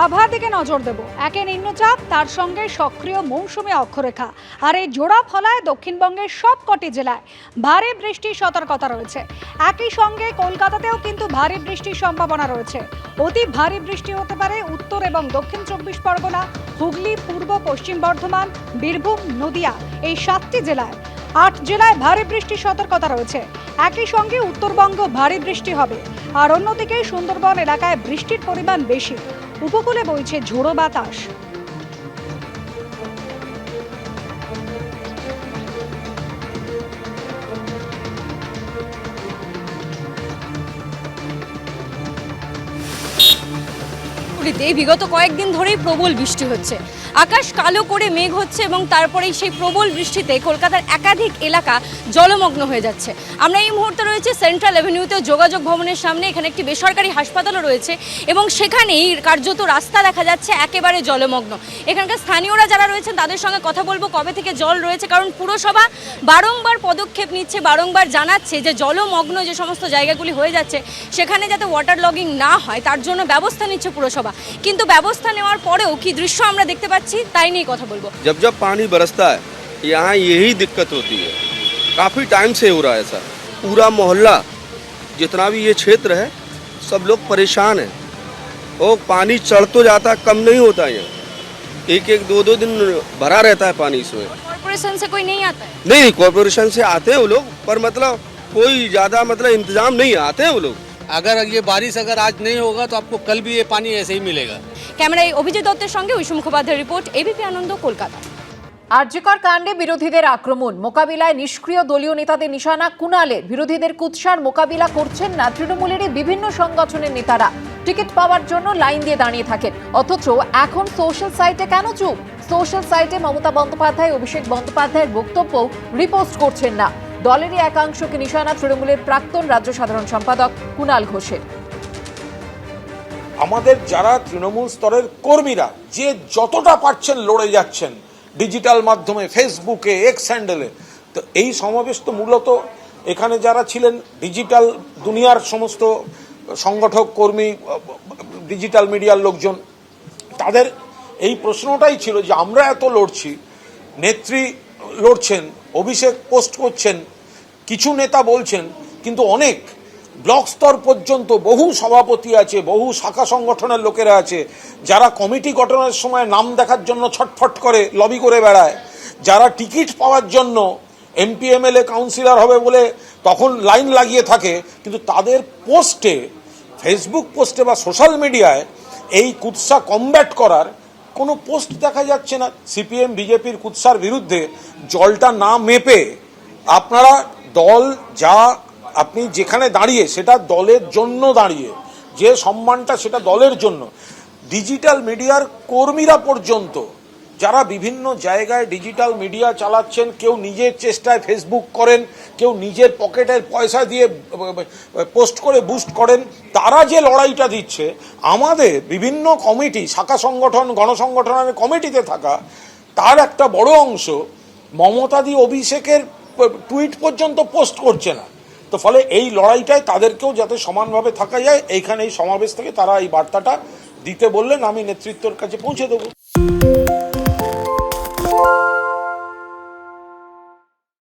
আবহাওয়ার দিকে নজর দেব। একে নিম্নচাপ, তার সঙ্গে সক্রিয় মৌসুমী অক্ষরেখা, আর এই জোড়া ফলায় দক্ষিণবঙ্গের সবকটি জেলায় ভারী বৃষ্টির সতর্কতা রয়েছে। একই সঙ্গে কলকাতাতেও কিন্তু ভারী বৃষ্টির সম্ভাবনা রয়েছে। অতি ভারী বৃষ্টি হতে পারে উত্তর এবং দক্ষিণ 24 পরগনা, হুগলি, পূর্ব পশ্চিম বর্ধমান, বীরভূম, নদিয়া এই 7টি জেলায়। 8 জেলায় ভারী বৃষ্টির সতর্কতা রয়েছে। একই সঙ্গে উত্তরবঙ্গ ভারী বৃষ্টি হবে, আর অন্যদিকে সুন্দরবন এলাকায় বৃষ্টির পরিমাণ বেশি। উপকূলে বইছে ঝোড়ো বাতাস। বিগত কয়েকদিন ধরেই প্রবল বৃষ্টি হচ্ছে, আকাশ কালো করে মেঘ হচ্ছে এবং তারপরেই সেই প্রবল বৃষ্টিতে কলকাতার একাধিক এলাকা জলমগ্ন হয়ে যাচ্ছে। আমরা এই মুহূর্তে রয়েছে সেন্ট্রাল অ্যাভিনিউতে যোগাযোগ ভবনের সামনে। এখানে একটি বেসরকারি হাসপাতালও রয়েছে এবং সেখানেই কার্যত রাস্তা দেখা যাচ্ছে একেবারে জলমগ্ন। এখানকার স্থানীয়রা যারা রয়েছেন তাদের সঙ্গে কথা বলবো কবে থেকে জল রয়েছে, কারণ পুরসভা বারংবার পদক্ষেপ নিচ্ছে, বারংবার জানাচ্ছে যে জলমগ্ন যে সমস্ত জায়গাগুলি হয়ে যাচ্ছে সেখানে যাতে ওয়াটার লগিং না হয় তার জন্য ব্যবস্থা নিচ্ছে পুরসভা। কিন্তু ব্যবস্থা নেওয়ার পরেও কি দৃশ্য আমরা দেখতে পাচ্ছি তাই নিয়ে কথা বলবো। जब जब पानी बरसता है यहाँ यही दिक्कत होती है। काफ़ी टाइम से हो रहा है ऐसा। पूरा मोहल्ला जितना भी ये क्षेत्र है सब लोग परेशान हैं। और पानी चढ़ तो जाता है, कम नहीं होता यहाँ। एक एक दो दो दिन भरा रहता है पानी इसमें। कॉर्पोरेशन से कोई नहीं आता है? नहीं, कॉर्पोरेशन से आते हैं वो लोग, पर मतलब कोई ज़्यादा मतलब इंतजाम नहीं, आते हैं वो लोग। अगर ये बारिश अगर आज नहीं होगा तो आपको कल भी ये पानी ऐसे ही मिलेगा। ক্যামেরায় অভিজিৎ দত্তের সঙ্গে ঐশী মুখোপাধ্যায়ের রিপোর্ট, এবিপি আনন্দ, কলকাতা। আরজিকর কাণ্ডে বিরোধীদের আক্রমণ, মোকাবিলায় নিষ্ক্রিয় দলীয় নেতাদের নিশানা কুণালের। বিরোধীদের কুৎসার মোকাবিলা করছেন না তৃণমূলেরই বিভিন্ন সংগঠনের নেতারা। টিকিট পাওয়ার জন্য লাইন দিয়ে দাঁড়িয়ে থাকেন, অথচ এখন সোশ্যাল সাইটে কেন চুপ? সোশ্যাল সাইটে মমতা বন্দ্যোপাধ্যায়, অভিষেক বন্দ্যোপাধ্যায়ের বক্তব্য রিপোস্ট করছেন না। দলেরই একাংশকে নিশানা তৃণমূলের প্রাক্তন রাজ্য সাধারণ সম্পাদক কুণাল ঘোষের। আমাদের যারা তৃণমূল স্তরের কর্মীরা যে যতটা পারছেন লড়ে যাচ্ছেন ডিজিটাল মাধ্যমে, ফেসবুকে, এক্স হ্যান্ডেলে, তো এই সমাবেশ তো মূলত এখানে যারা ছিলেন ডিজিটাল দুনিয়ার সমস্ত সংগঠক, কর্মী, ডিজিটাল মিডিয়ার লোকজন, তাদের এই প্রশ্নটাই ছিল যে আমরা এত লড়ছি, নেত্রী লড়ছেন, অভিষেক পোস্ট করছেন, কিছু নেতা বলছেন, কিন্তু অনেক ব্লক স্তর পর্যন্ত বহু সভাপতি আছে, বহু শাখা সংগঠনের লোকেরা আছে যারা কমিটি গঠনের সময় নাম দেখার জন্য ছটফট করে লবি করে বেড়ায়, যারা টিকিট পাওয়ার জন্য এমপি এমএলএ কাউন্সিলর হবে বলে তখন লাইন লাগিয়ে থাকে, কিন্তু তাদের পোস্টে, ফেসবুক পোস্টে বা সোশ্যাল মিডিয়ায় এই কুৎসা কমব্যাট করার কোনো পোস্ট দেখা যাচ্ছে না। সিপিএম বিজেপির কুৎসার বিরুদ্ধে জলটা না মেপে আপনারা দল যা, আপনি যেখানে দাঁড়িয়ে সেটা দলের জন্য দাঁড়িয়ে, যে সম্মানটা সেটা দলের জন্য। ডিজিটাল মিডিয়ার কর্মীরা পর্যন্ত যারা বিভিন্ন জায়গায় ডিজিটাল মিডিয়া চালাচ্ছেন, কেউ নিজের চেষ্টায় ফেসবুক করেন, কেউ নিজের পকেটের পয়সা দিয়ে পোস্ট করে বুস্ট করেন, তারা যে লড়াইটা দিচ্ছে, আমাদের বিভিন্ন কমিটি, শাখা সংগঠন, গণসংগঠনের কমিটিতে থাকা তার একটা বড় অংশ মমতাদি অভিষেকের টুইট পর্যন্ত পোস্ট করছে না। তো ফলে এই লড়াইটায় তাদেরকেও যাতে সমানভাবে থাকা যায়, এইখানে এই সমাবেশ থেকে তারা এই বার্তাটা দিতে বললেন, আমি নেতৃত্বের কাছে পৌঁছে দেবো।